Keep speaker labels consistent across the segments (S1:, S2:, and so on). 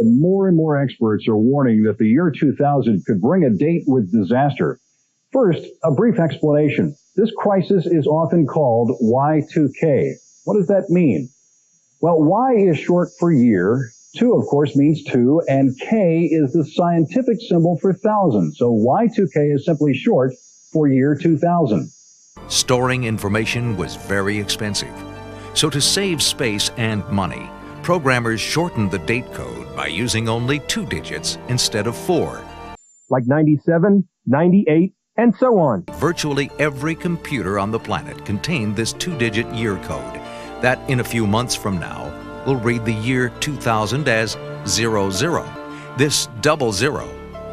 S1: And more experts are warning that the year 2000 could bring a date with disaster. First, a brief explanation. This crisis is often called Y2K. What does that mean? Well, Y is short for year, 2, of course, means 2, and K is the scientific symbol for thousand. So Y2K is simply short for year 2000.
S2: Storing information was very expensive. So to save space and money, programmers shortened the date code by using only 2 digits instead of 4.
S3: Like 97, 98, and so on.
S2: Virtually every computer on the planet contained this 2-digit year code that in a few months from now will read the year 2000 as 00. This 00,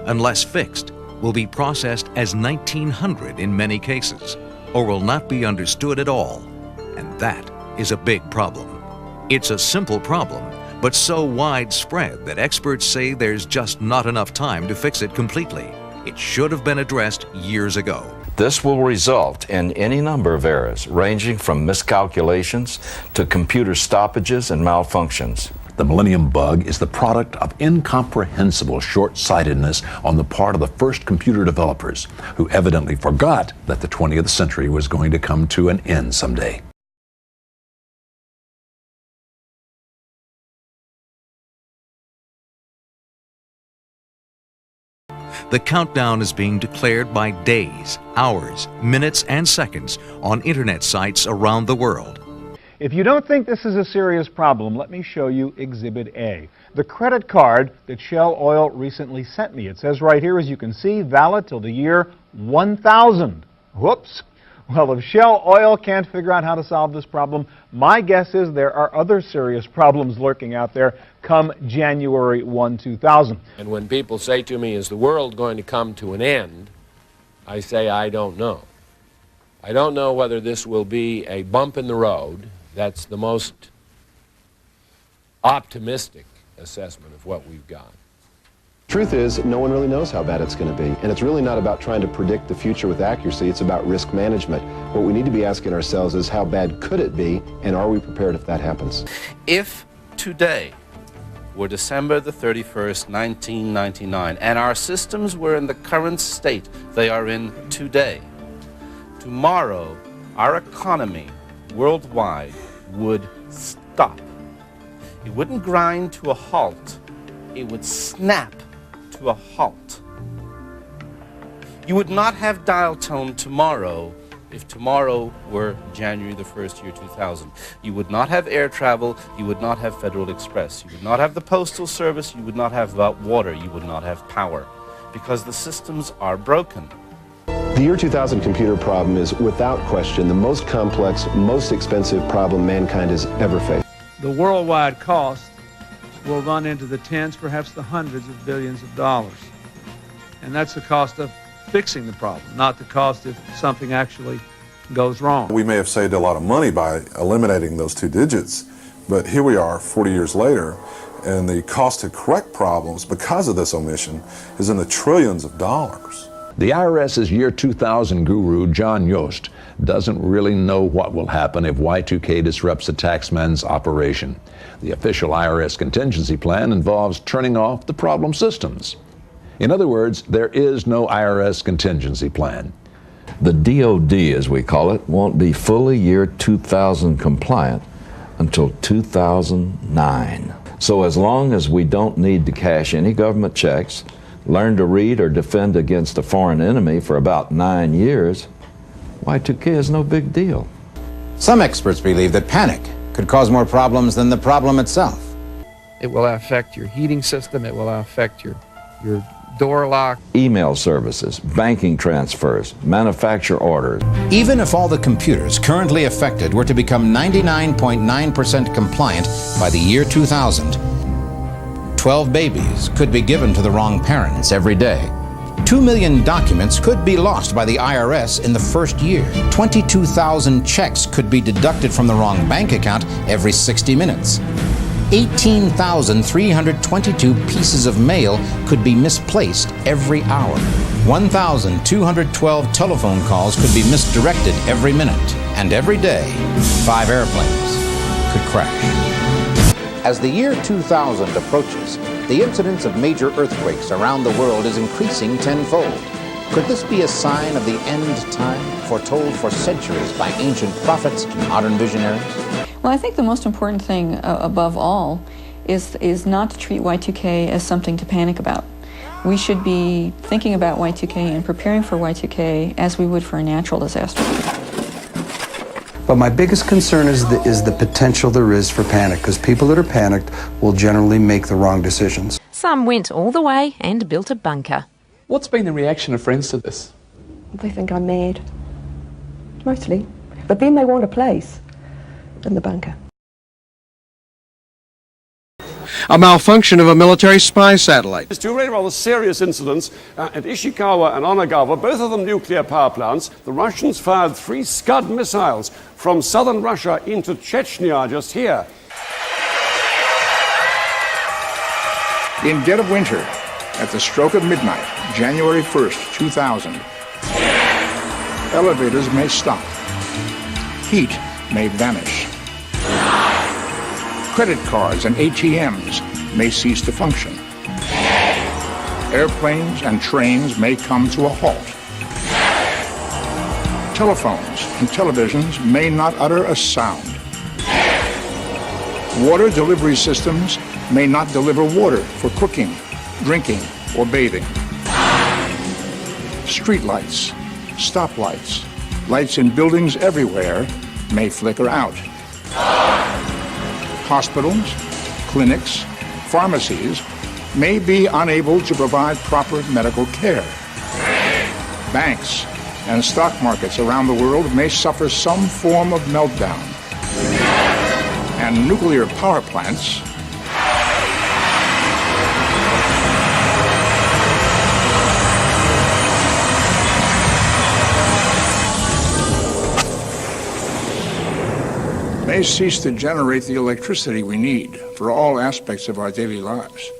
S2: unless fixed, will be processed as 1900 in many cases, or will not be understood at all, and that is a big problem. It's a simple problem, but so widespread that experts say there's just not enough time to fix it completely. It should have been addressed years ago.
S4: This will result in any number of errors, ranging from miscalculations to computer stoppages and malfunctions.
S5: The Millennium Bug is the product of incomprehensible short-sightedness on the part of the first computer developers, who evidently forgot that the 20th century was going to come to an end someday.
S2: The countdown is being declared by days, hours, minutes, and seconds on internet sites around the world.
S6: If you don't think this is a serious problem, let me show you Exhibit A, the credit card that Shell Oil recently sent me. It says right here, as you can see, valid till the year 1000. Whoops. Well, if Shell Oil can't figure out how to solve this problem, my guess is there are other serious problems lurking out there come January 1, 2000.
S7: And when people say to me, is the world going to come to an end, I say, I don't know. I don't know whether this will be a bump in the road. That's the most optimistic assessment of what we've got.
S8: Truth is, no one really knows how bad it's going to be. And it's really not about trying to predict the future with accuracy. It's about risk management. What we need to be asking ourselves is how bad could it be, and are we prepared if that happens?
S9: If today were December the 31st, 1999, and our systems were in the current state they are in today, tomorrow our economy worldwide would stop. It wouldn't grind to a halt. It would snap to a halt. You would not have dial tone tomorrow if tomorrow were January the 1st, year 2000. You would not have air travel. You would not have Federal Express. You would not have the Postal Service. You would not have water. You would not have power, because the systems are broken.
S8: The year 2000 computer problem is, without question, the most complex, most expensive problem mankind has ever faced.
S10: The worldwide cost will run into the tens, perhaps the hundreds of billions of dollars. And that's the cost of fixing the problem, not the cost if something actually goes wrong.
S11: We may have saved a lot of money by eliminating those 2 digits, but here we are 40 years later, and the cost to correct problems because of this omission is in the trillions of dollars.
S5: The IRS's year 2000 guru, John Yost, doesn't really know what will happen if Y2K disrupts the taxman's operation. The official IRS contingency plan involves turning off the problem systems. In other words, there is no IRS contingency plan.
S4: The DOD, as we call it, won't be fully year 2000 compliant until 2009. So as long as we don't need to cash any government checks, learn to read or defend against a foreign enemy for about 9 years, Y2K is no big deal.
S12: Some experts believe that panic could cause more problems than the problem itself.
S13: It will affect your heating system. It will affect your door lock.
S4: Email services, banking transfers, manufacture orders.
S12: Even if all the computers currently affected were to become 99.9% compliant by the year 2000, 12 babies could be given to the wrong parents every day. 2 million documents could be lost by the IRS in the first year. 22,000 checks could be deducted from the wrong bank account every 60 minutes. 18,322 pieces of mail could be misplaced every hour. 1,212 telephone calls could be misdirected every minute. And every day, 5 airplanes could crash. As the year 2000 approaches, the incidence of major earthquakes around the world is increasing tenfold. Could this be a sign of the end time, foretold for centuries by ancient prophets and modern visionaries?
S14: Well, I think the most important thing above all is not to treat Y2K as something to panic about. We should be thinking about Y2K and preparing for Y2K as we would for a natural disaster.
S15: But my biggest concern is the potential there is for panic, because people that are panicked will generally make the wrong decisions.
S16: Some went all the way and built a bunker.
S17: What's been the reaction of friends to this?
S18: They think I'm mad, mostly. But then they want a place in the bunker.
S19: A malfunction of a military spy satellite.
S20: There's two rather serious incidents at Ishikawa and Onagawa, both of them nuclear power plants. The Russians fired 3 Scud missiles from southern Russia into Chechnya just here.
S21: In dead of winter, at the stroke of midnight, January 1st, 2000, elevators may stop. Heat may vanish. Credit cards and ATMs may cease to function. Airplanes and trains may come to a halt. Telephones and televisions may not utter a sound. Water delivery systems may not deliver water for cooking, drinking, or bathing. Streetlights, stoplights, lights in buildings everywhere may flicker out. Hospitals, clinics, pharmacies may be unable to provide proper medical care. Banks and stock markets around the world may suffer some form of meltdown. And nuclear power plants may cease to generate the electricity we need for all aspects of our daily lives.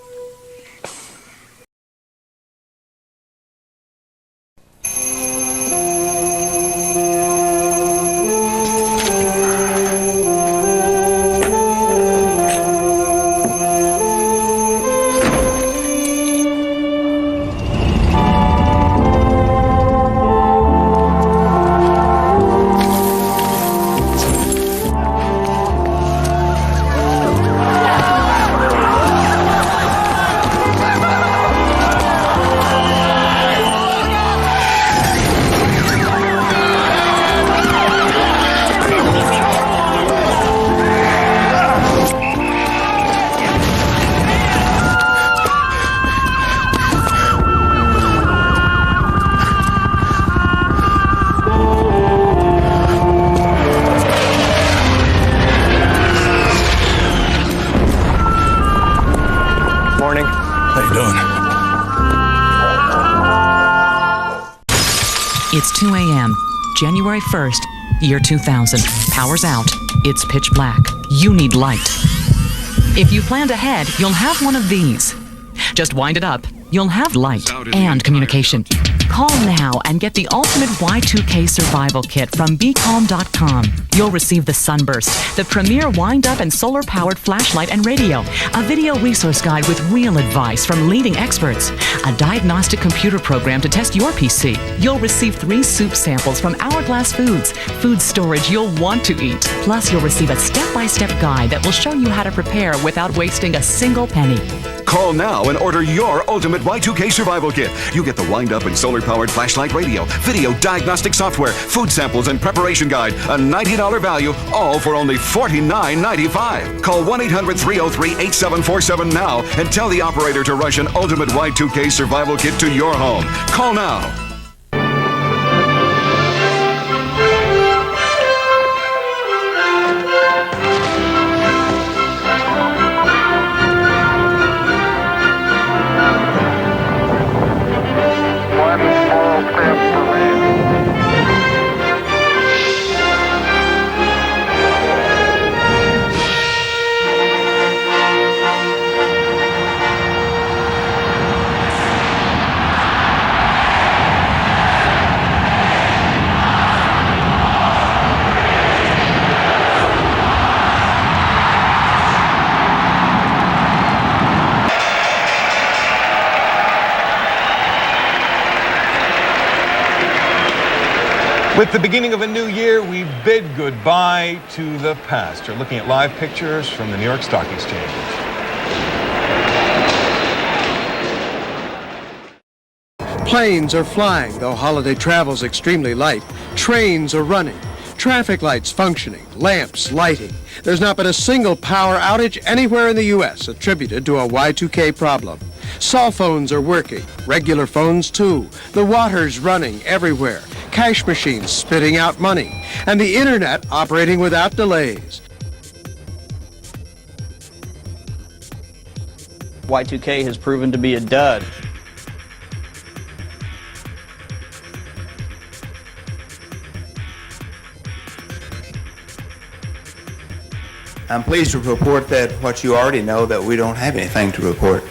S22: It's 2 a.m., January 1st, year 2000. Power's out. It's pitch black. You need light. If you planned ahead, you'll have one of these. Just wind it up. You'll have light and communication. Call now and get the ultimate Y2K survival kit from BeCalm.com. You'll receive the Sunburst, the premier wind-up and solar-powered flashlight and radio, a video resource guide with real advice from leading experts, a diagnostic computer program to test your PC. You'll receive 3 soup samples from Hourglass Foods, food storage you'll want to eat. Plus, you'll receive a step-by-step guide that will show you how to prepare without wasting a single penny.
S23: Call now and order your ultimate Y2K survival kit. You get the wind-up and solar-powered flashlight radio, video diagnostic software, food samples, and preparation guide. A $90 value, all for only $49.95. Call 1-800-303-8747 now and tell the operator to rush an ultimate Y2K survival kit to your home. Call now.
S1: With the beginning of a new year, we bid goodbye to the past. You're looking at live pictures from the New York Stock Exchange.
S19: Planes are flying, though holiday travel's extremely light. Trains are running. Traffic lights functioning. Lamps lighting. There's not been a single power outage anywhere in the U.S. attributed to a Y2K problem. Cell phones are working. Regular phones, too. The water's running everywhere. Cash machines spitting out money. And the internet operating without delays.
S2: Y2K has proven to be a dud.
S3: I'm pleased to report that what you already know, that we don't have anything to report.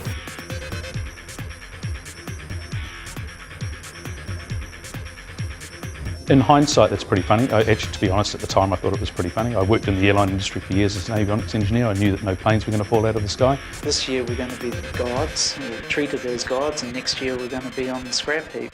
S24: In hindsight, that's pretty funny. Actually, to be honest, at the time I thought it was pretty funny. I worked in the airline industry for years as an avionics engineer. I knew that no planes were going to fall out of the sky.
S25: This year we're going to be the gods, we're treated as gods, and next year we're going to be on the scrap heap.